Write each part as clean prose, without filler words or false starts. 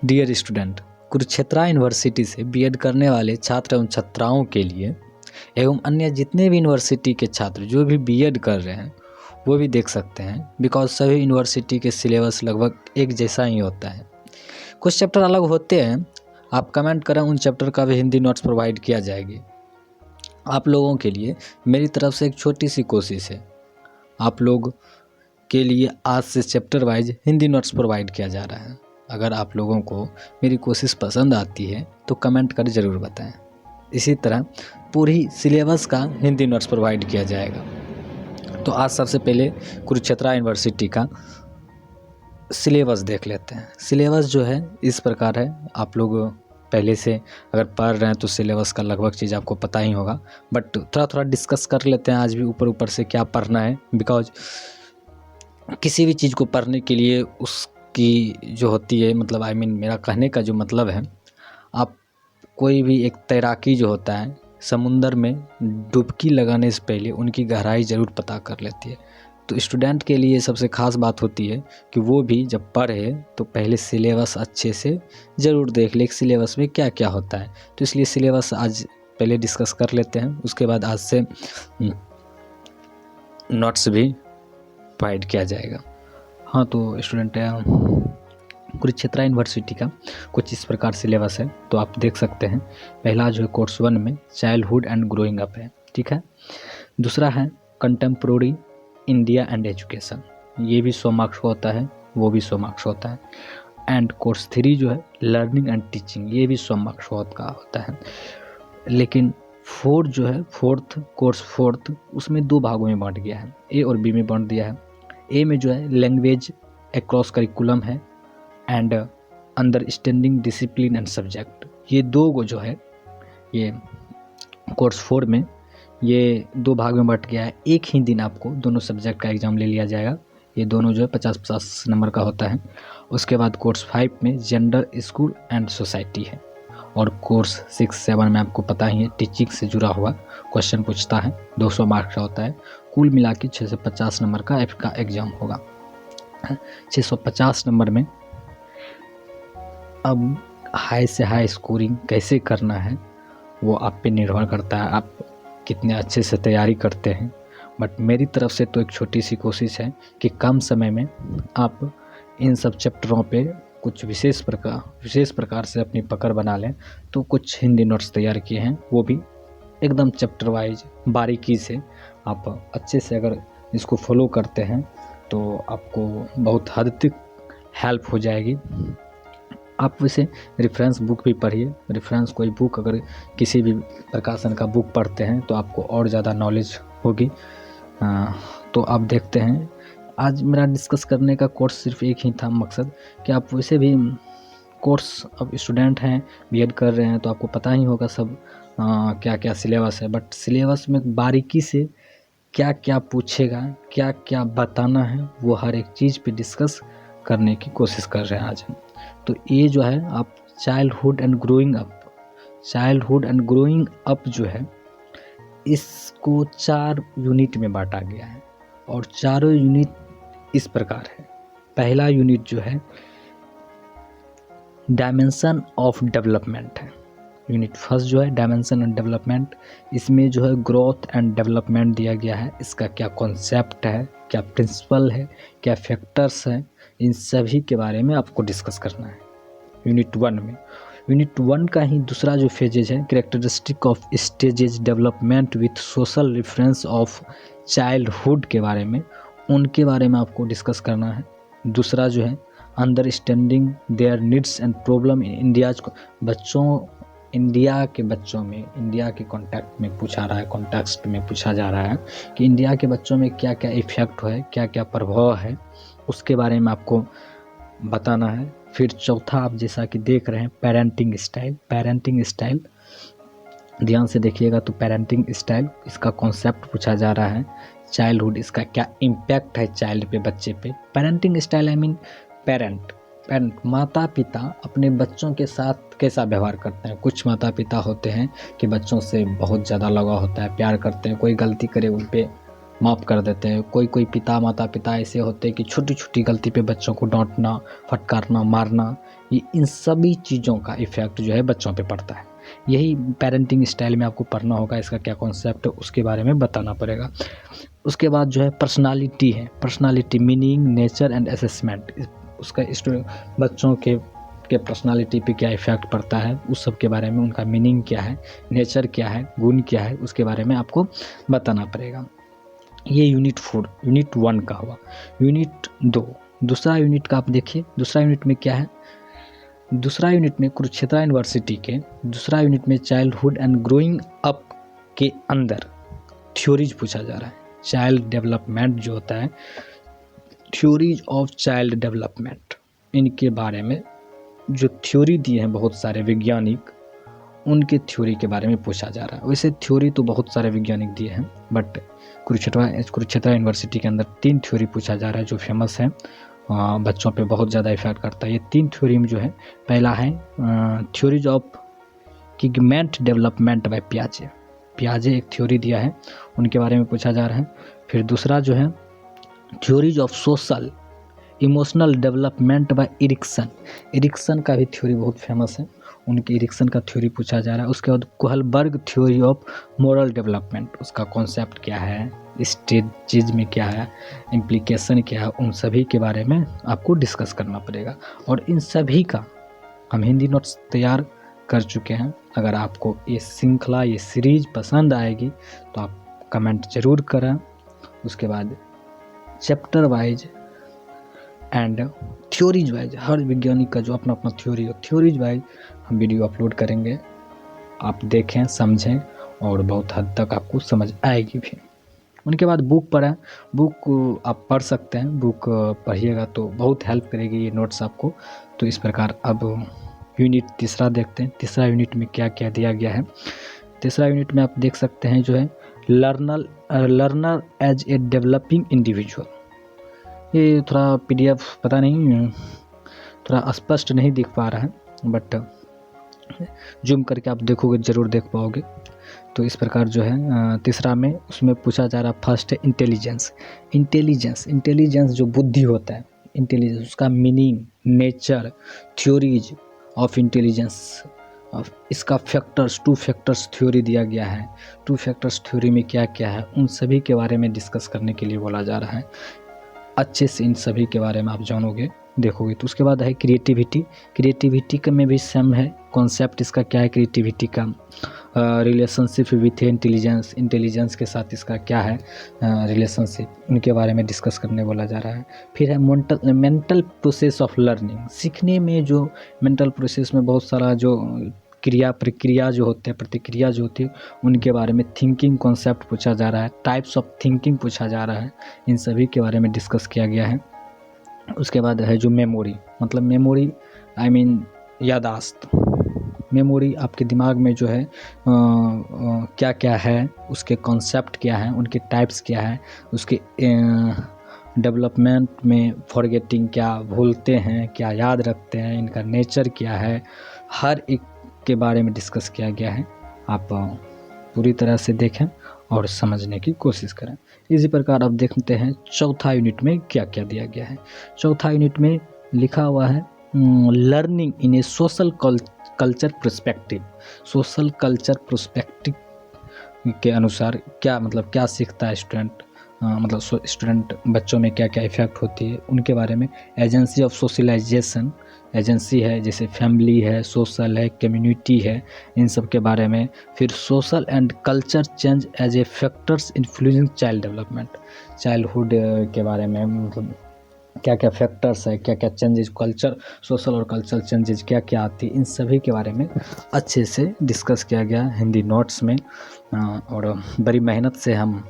Dear student, Kurukshetra university से BEd करने वाले छात्र एवं छात्राओं के लिए एवं अन्य जितने भी यूनिवर्सिटी के छात्र जो भी बीएड कर रहे हैं वो भी देख सकते हैं, बिकॉज सभी यूनिवर्सिटी के सिलेबस लगभग एक जैसा ही होता है। कुछ चैप्टर अलग होते हैं, आप कमेंट करें, उन चैप्टर का भी हिंदी नोट्स प्रोवाइड किया जाएगी। आप लोगों के लिए मेरी तरफ से एक छोटी सी कोशिश है, आप लोग के लिए आज से chapter wise Hindi notes provide किया जा रहा है। अगर आप लोगों को मेरी कोशिश पसंद आती है तो कमेंट कर ज़रूर बताएं। इसी तरह पूरी सिलेबस का हिंदी नोट्स प्रोवाइड किया जाएगा। तो आज सबसे पहले कुरुक्षेत्र यूनिवर्सिटी का सिलेबस देख लेते हैं। सिलेबस जो है इस प्रकार है, आप लोग पहले से अगर पढ़ रहे हैं तो सिलेबस का लगभग चीज़ आपको पता ही होगा, बट थोड़ा थोड़ा डिस्कस कर लेते हैं आज भी ऊपर ऊपर से क्या पढ़ना है। बिकॉज किसी भी चीज़ को पढ़ने के लिए उसकी जो होती है, मतलब मेरा कहने का जो मतलब है, आप कोई भी एक तैराकी जो होता है समुंदर में डुबकी लगाने से पहले उनकी गहराई ज़रूर पता कर लेती है। तो स्टूडेंट के लिए सबसे ख़ास बात होती है कि वो भी जब पढ़े तो पहले सिलेबस अच्छे से ज़रूर देख ले, सिलेबस में क्या क्या होता है। तो इसलिए सिलेबस आज पहले डिस्कस कर लेते हैं, उसके बाद आज से नोट्स भी प्रोवाइड किया जाएगा। हाँ, तो स्टूडेंट कुरुक्षेत्र यूनिवर्सिटी का कुछ इस प्रकार सिलेबस है, तो आप देख सकते हैं। पहला जो है कोर्स 1 में चाइल्डहुड एंड ग्रोइंग अप है, ठीक है। दूसरा है कंटेम्प्रोरी इंडिया एंड एजुकेशन, ये भी 100 मार्क्स का होता है, वो भी 100 मार्क्स होता है। एंड कोर्स 3 जो है लर्निंग एंड टीचिंग, ये भी 100 मार्क्स का होता है। लेकिन फोर्थ जो है कोर्स फोर्थ उसमें 2 भागों में बांट गया है, ए और बी में बांट दिया है। ए में जो है लैंग्वेज अक्रॉस करिकुलम है and understanding discipline and subject, ये 2 जो है ये कोर्स 4 में ये 2 भाग में बट गया है। एक ही दिन आपको दोनों सब्जेक्ट का एग्ज़ाम ले लिया जाएगा, ये दोनों जो है 50-50 नंबर का होता है। उसके बाद कोर्स 5 में जेंडर, स्कूल एंड सोसाइटी है। और कोर्स 6-7 में आपको पता ही है टीचिंग से जुड़ा हुआ क्वेश्चन पूछता है, 200 मार्क्स का होता है। कुल मिला के 650 नंबर का एफ का एग्ज़ाम होगा। 650 नंबर में अब हाई से हाई स्कोरिंग कैसे करना है वो आप पे निर्भर करता है, आप कितने अच्छे से तैयारी करते हैं। बट मेरी तरफ से तो एक छोटी सी कोशिश है कि कम समय में आप इन सब चैप्टरों पे कुछ विशेष प्रकार से अपनी पकड़ बना लें। तो कुछ हिंदी नोट्स तैयार किए हैं, वो भी एकदम चैप्टर वाइज बारीकी से। आप अच्छे से अगर इसको फॉलो करते हैं तो आपको बहुत हद तक हेल्प हो जाएगी। आप वैसे रेफरेंस बुक भी पढ़िए, रेफरेंस कोई बुक अगर किसी भी प्रकाशन का बुक पढ़ते हैं तो आपको और ज़्यादा नॉलेज होगी। तो आप देखते हैं, आज मेरा डिस्कस करने का कोर्स सिर्फ एक ही था मकसद कि आप वैसे भी कोर्स अब स्टूडेंट हैं, बीएड कर रहे हैं, तो आपको पता ही होगा सब क्या क्या सिलेबस है। बट सिलेबस में बारीकी से क्या क्या पूछेगा, क्या क्या बताना है, वो हर एक चीज़ पे डिस्कस करने की कोशिश कर रहे हैं आज हम। तो ये जो है आप चाइल्डहुड एंड ग्रोइंग अप जो है इसको 4 यूनिट में बांटा गया है और चारों यूनिट इस प्रकार है। पहला यूनिट जो है डायमेंशन ऑफ डेवलपमेंट है। यूनिट फर्स्ट जो है डायमेंशन एंड डेवलपमेंट, इसमें जो है ग्रोथ एंड डेवलपमेंट दिया गया है। इसका क्या कॉन्सेप्ट है, क्या प्रिंसिपल है, क्या फैक्टर्स हैं, इन सभी के बारे में आपको डिस्कस करना है यूनिट 1 में। यूनिट 1 का ही दूसरा जो फेजेज है characteristic of stages development with social reference of childhood के बारे में, उनके बारे में आपको डिस्कस करना है। दूसरा जो है understanding their needs and problem in India's, India के बच्चों में, इंडिया के कॉन्टेक्स्ट में पूछा जा रहा है कि इंडिया के बच्चों में क्या क्या इफ़ेक्ट है, क्या क्या प्रभाव है, उसके बारे में आपको बताना है। फिर चौथा आप जैसा कि देख रहे हैं पेरेंटिंग स्टाइल, ध्यान से देखिएगा। तो पेरेंटिंग स्टाइल, इसका कॉन्सेप्ट पूछा जा रहा है। चाइल्डहुड, इसका क्या इम्पैक्ट है चाइल्ड पे, बच्चे पे। पेरेंटिंग स्टाइल पेरेंट माता पिता अपने बच्चों के साथ कैसा व्यवहार करते हैं। कुछ माता पिता होते हैं कि बच्चों से बहुत ज़्यादा लगाव होता है, प्यार करते हैं, कोई गलती करे उन पे माफ़ कर देते हैं। कोई कोई माता पिता ऐसे होते हैं कि छोटी छोटी गलती पे बच्चों को डांटना, फटकारना, मारना, ये इन सभी चीज़ों का इफ़ेक्ट जो है बच्चों पे पड़ता है। यही पेरेंटिंग स्टाइल में आपको पढ़ना होगा, इसका क्या कॉन्सेप्ट है उसके बारे में बताना पड़ेगा। उसके बाद जो है पर्सनालिटी है, personality meaning, nature and assessment. उसका बच्चों के पर्सनालिटी पे क्या इफ़ेक्ट पड़ता है, उस सब के बारे में, उनका मीनिंग क्या है, नेचर क्या है, गुण क्या है, उसके बारे में आपको बताना पड़ेगा। ये यूनिट 4 यूनिट 1 का हुआ। यूनिट 2 दूसरा यूनिट का आप देखिए, दूसरा यूनिट में क्या है। दूसरा यूनिट में कुरुक्षेत्र यूनिवर्सिटी के दूसरा यूनिट में चाइल्डहुड एंड ग्रोइंग अप के अंदर थ्योरीज पूछा जा रहा है। चाइल्ड डेवलपमेंट जो होता है, थ्योरीज ऑफ चाइल्ड डेवलपमेंट, इनके बारे में जो थ्योरी दिए हैं बहुत सारे वैज्ञानिक, उनके थ्योरी के बारे में पूछा जा रहा है। वैसे थ्योरी तो बहुत सारे वैज्ञानिक दिए हैं, बट कुरुक्षेत्र यूनिवर्सिटी के अंदर 3 थ्योरी पूछा जा रहा है जो फेमस है, बच्चों पे बहुत ज़्यादा इफेक्ट करता है। ये 3 थ्योरी में जो है, पहला है theories of pigment development by पियाजे एक थ्योरी दिया है, उनके बारे में पूछा जा रहा है। फिर दूसरा जो है theories of social emotional development bye Erikson का भी थ्योरी बहुत फेमस है, उनकी इरिक्सन का थ्योरी पूछा जा रहा है। उसके बाद Kohlberg theory of moral development, उसका कॉन्सेप्ट क्या है, स्टेजेज में क्या है, इम्प्लीकेशन क्या है, उन सभी के बारे में आपको डिस्कस करना पड़ेगा। और इन सभी का हम हिंदी नोट्स तैयार कर चुके हैं। अगर आपको ये श्रृंखला, ये सीरीज पसंद आएगी तो आप कमेंट ज़रूर करें। उसके बाद chapter wise and theories wise, हर वैज्ञानिक का जो अपना अपना थ्योरी हो, थ्योरीज वाइज हम वीडियो अपलोड करेंगे। आप देखें, समझें और बहुत हद तक आपको समझ आएगी भी। उनके बाद बुक पढ़ें, बुक आप पढ़ सकते हैं, बुक पढ़िएगा तो बहुत हेल्प करेगी ये नोट्स आपको। तो इस प्रकार अब यूनिट तीसरा देखते हैं। तीसरा यूनिट में क्या क्या दिया गया है। तीसरा यूनिट में आप देख सकते हैं जो है learner as a developing individual. ये थोड़ा PDF पता नहीं, थोड़ा स्पष्ट नहीं दिख पा रहा है, बट जूम करके आप देखोगे ज़रूर देख पाओगे। तो इस प्रकार जो है तीसरा में उसमें पूछा जा रहा, फर्स्ट है इंटेलिजेंस जो बुद्धि होता है, इंटेलिजेंस, उसका meaning, nature, theories of intelligence, इसका फैक्टर्स, 2 फैक्टर्स थ्योरी दिया गया है। 2 फैक्टर्स थ्योरी में क्या क्या है, उन सभी के बारे में डिस्कस करने के लिए बोला जा रहा है। अच्छे से इन सभी के बारे में आप जानोगे, देखोगे। तो उसके बाद है क्रिएटिविटी का में भी सेम है कॉन्सेप्ट, इसका क्या है, क्रिएटिविटी का रिलेशनशिप विथ इंटेलिजेंस के साथ इसका क्या है रिलेशनशिप, उनके बारे में डिस्कस करने बोला जा रहा है। फिर है मेंटल प्रोसेस ऑफ लर्निंग, सीखने में जो मेंटल प्रोसेस में बहुत सारा जो प्रक्रिया जो होते हैं, प्रतिक्रिया जो होती है, उनके बारे में थिंकिंग कॉन्सेप्ट पूछा जा रहा है, टाइप्स ऑफ थिंकिंग पूछा जा रहा है, इन सभी के बारे में डिस्कस किया गया है। उसके बाद है जो मेमोरी, मतलब मेमोरी आई मीन यादाश्त, मेमोरी आपके दिमाग में जो है क्या क्या है, उसके कॉन्सेप्ट क्या है, उनके टाइप्स क्या है, उसके डेवलपमेंट में फॉरगेटिंग क्या भूलते हैं, क्या याद रखते हैं, इनका नेचर क्या है, हर एक के बारे में डिस्कस किया गया है। आप पूरी तरह से देखें और समझने की कोशिश करें। इसी प्रकार अब देखते हैं चौथा यूनिट में क्या क्या दिया गया है। चौथा यूनिट में लिखा हुआ है learning in a social culture perspective. Social culture perspective के अनुसार क्या मतलब क्या सीखता है स्टूडेंट, मतलब स्टूडेंट बच्चों में क्या क्या इफ़ेक्ट होती है, उनके बारे में। एजेंसी ऑफ सोशलाइजेशन, एजेंसी है जैसे फैमिली है, सोशल है, कम्युनिटी है, इन सब के बारे में। फिर social and culture change as a factors influencing child development, childhood के बारे में, मतलब क्या क्या फैक्टर्स है, क्या क्या चेंजेस, कल्चर, सोशल और कल्चरल चेंजेस क्या क्या आती है, इन सभी के बारे में अच्छे से डिस्कस किया गया हिंदी नोट्स में। और बड़ी मेहनत से हम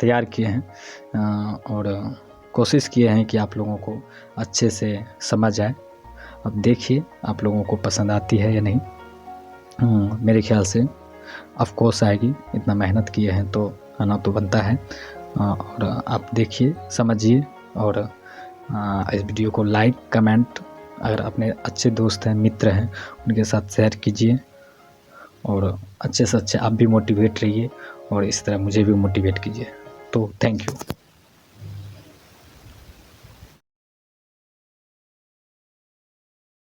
तैयार किए हैं और कोशिश किए हैं कि आप लोगों को अच्छे से समझ आए। अब देखिए आप लोगों को पसंद आती है या नहीं। मेरे ख्याल से ऑफ कोर्स आएगी, इतना मेहनत किए हैं तो आना तो बनता है। और आप देखिए, समझिए और इस वीडियो को लाइक, कमेंट, अगर अपने अच्छे दोस्त हैं, मित्र हैं, उनके साथ शेयर कीजिए और अच्छे से अच्छे आप भी मोटिवेट रहिए और इस तरह मुझे भी मोटिवेट कीजिए। तो थैंक यू।